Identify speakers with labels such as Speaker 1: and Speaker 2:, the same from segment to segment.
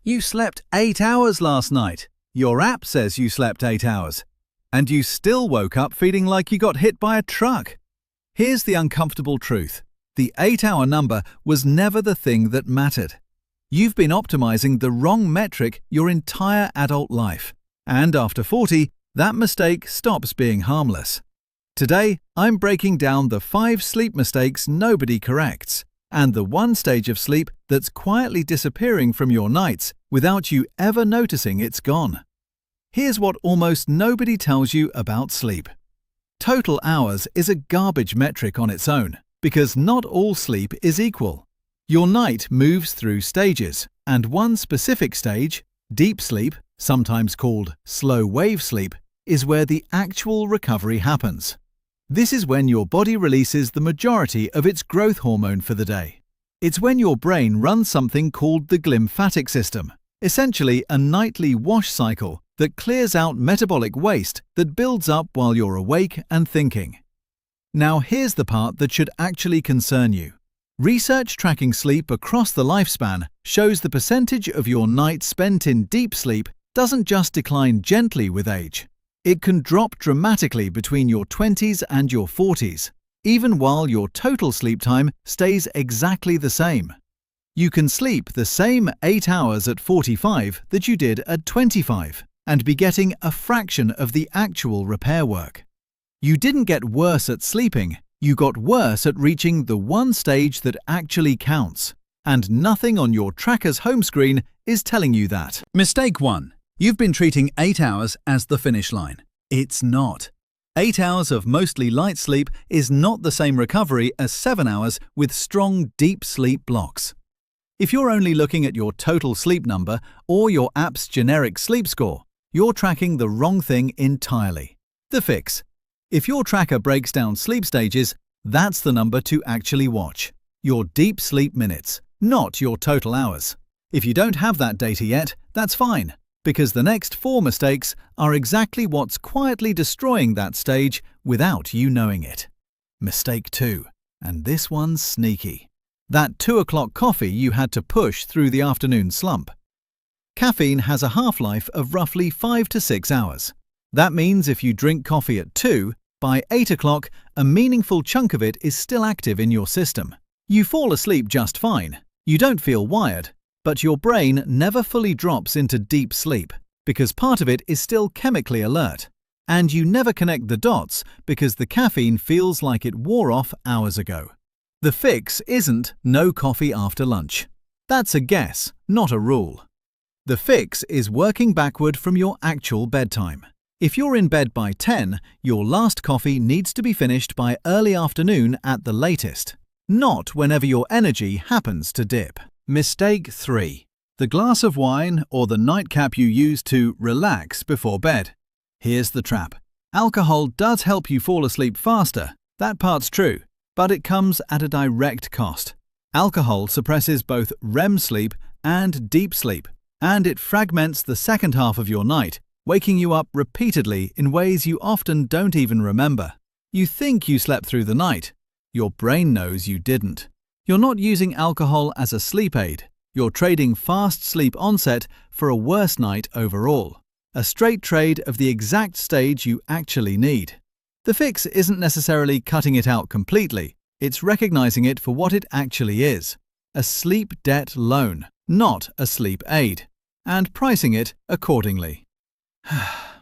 Speaker 1: You slept 8 hours last night. Your app says you slept 8 hours. And you still woke up feeling like you got hit by a truck. Here's the uncomfortable truth. The 8-hour number was never the thing that mattered. You've been optimizing the wrong metric your entire adult life. And after 40, that mistake stops being harmless. Today, I'm breaking down the 5 sleep mistakes nobody corrects, and the one stage of sleep that's quietly disappearing from your nights without you ever noticing it's gone. Here's what almost nobody tells you about sleep. Total hours is a garbage metric on its own, because not all sleep is equal. Your night moves through stages, and one specific stage, deep sleep, sometimes called slow wave sleep, is where the actual recovery happens. This is when your body releases the majority of its growth hormone for the day. It's when your brain runs something called the glymphatic system, essentially a nightly wash cycle that clears out metabolic waste that builds up while you're awake and thinking. Now here's the part that should actually concern you. Research tracking sleep across the lifespan shows the percentage of your nights spent in deep sleep doesn't just decline gently with age. It can drop dramatically between your 20s and your 40s, even while your total sleep time stays exactly the same. You can sleep the same 8 hours at 45 that you did at 25 and be getting a fraction of the actual repair work. You didn't get worse at sleeping, you got worse at reaching the one stage that actually counts, and nothing on your tracker's home screen is telling you that. Mistake 1. You've been treating 8 hours as the finish line. It's not. 8 hours of mostly light sleep is not the same recovery as 7 hours with strong deep sleep blocks. If you're only looking at your total sleep number or your app's generic sleep score, you're tracking the wrong thing entirely. The fix. If your tracker breaks down sleep stages, that's the number to actually watch. Your deep sleep minutes, not your total hours. If you don't have that data yet, that's fine, because the next 4 mistakes are exactly what's quietly destroying that stage without you knowing it. Mistake 2, and this one's sneaky. That 2 o'clock coffee you had to push through the afternoon slump. Caffeine has a half-life of roughly 5 to 6 hours. That means if you drink coffee at 2, by 8 o'clock, a meaningful chunk of it is still active in your system. You fall asleep just fine. You don't feel wired, but your brain never fully drops into deep sleep because part of it is still chemically alert. And you never connect the dots because the caffeine feels like it wore off hours ago. The fix isn't no coffee after lunch. That's a guess, not a rule. The fix is working backward from your actual bedtime. If you're in bed by 10, your last coffee needs to be finished by early afternoon at the latest, not whenever your energy happens to dip. Mistake 3. The glass of wine or the nightcap you use to relax before bed. Here's the trap. Alcohol does help you fall asleep faster, that part's true, but it comes at a direct cost. Alcohol suppresses both REM sleep and deep sleep, and it fragments the second half of your night, waking you up repeatedly in ways you often don't even remember. You think you slept through the night. Your brain knows you didn't. You're not using alcohol as a sleep aid. You're trading fast sleep onset for a worse night overall. A straight trade of the exact stage you actually need. The fix isn't necessarily cutting it out completely. It's recognizing it for what it actually is. A sleep debt loan, not a sleep aid. And pricing it accordingly.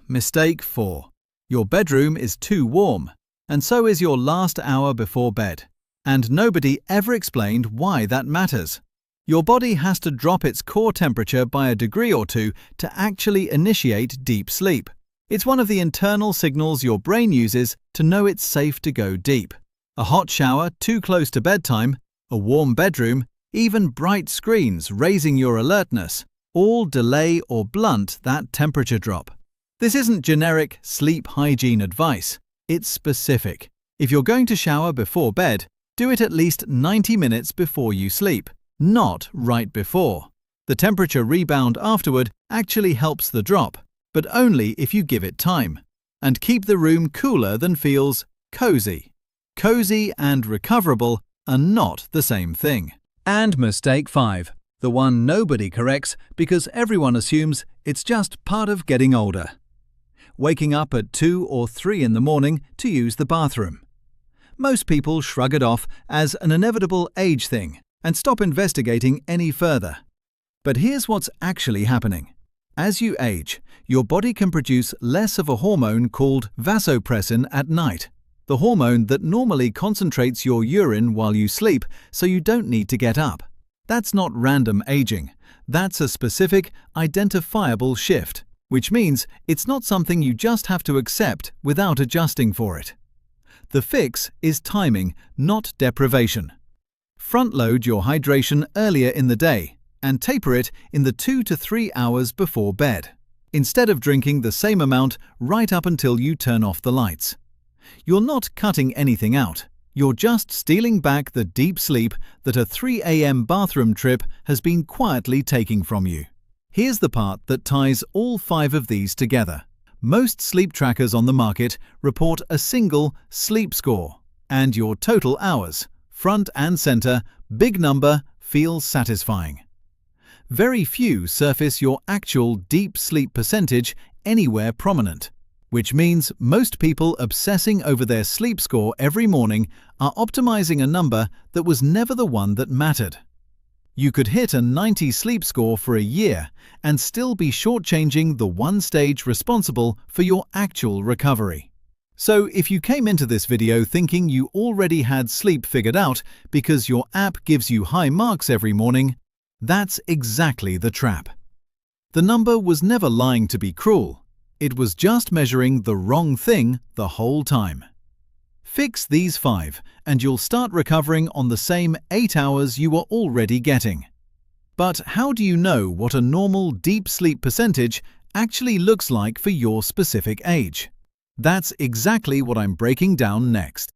Speaker 1: Mistake 4. Your bedroom is too warm, and so is your last hour before bed. And nobody ever explained why that matters. Your body has to drop its core temperature by a degree or 2 to actually initiate deep sleep. It's one of the internal signals your brain uses to know it's safe to go deep. A hot shower too close to bedtime, a warm bedroom, even bright screens raising your alertness, all delay or blunt that temperature drop. This isn't generic sleep hygiene advice. It's specific. If you're going to shower before bed, do it at least 90 minutes before you sleep, not right before. The temperature rebound afterward actually helps the drop, but only if you give it time. And keep the room cooler than feels cozy. Cozy and recoverable are not the same thing. And mistake 5. The one nobody corrects because everyone assumes it's just part of getting older. Waking up at 2 or 3 in the morning to use the bathroom. Most people shrug it off as an inevitable age thing and stop investigating any further. But here's what's actually happening. As you age, your body can produce less of a hormone called vasopressin at night, the hormone that normally concentrates your urine while you sleep so you don't need to get up. That's not random aging. That's a specific, identifiable shift, which means it's not something you just have to accept without adjusting for it. The fix is timing, not deprivation. Front-load your hydration earlier in the day and taper it in the 2 to 3 hours before bed, instead of drinking the same amount right up until you turn off the lights. You're not cutting anything out. You're just stealing back the deep sleep that a 3 a.m. bathroom trip has been quietly taking from you. Here's the part that ties all 5 of these together. Most sleep trackers on the market report a single sleep score, and your total hours, front and center, big number, feels satisfying. Very few surface your actual deep sleep percentage anywhere prominent, which means most people obsessing over their sleep score every morning are optimizing a number that was never the one that mattered. You could hit a 90 sleep score for a year and still be shortchanging the one stage responsible for your actual recovery. So if you came into this video thinking you already had sleep figured out because your app gives you high marks every morning, that's exactly the trap. The number was never lying to be cruel. It was just measuring the wrong thing the whole time. Fix these 5 and you'll start recovering on the same 8 hours you were already getting. But how do you know what a normal deep sleep percentage actually looks like for your specific age? That's exactly what I'm breaking down next.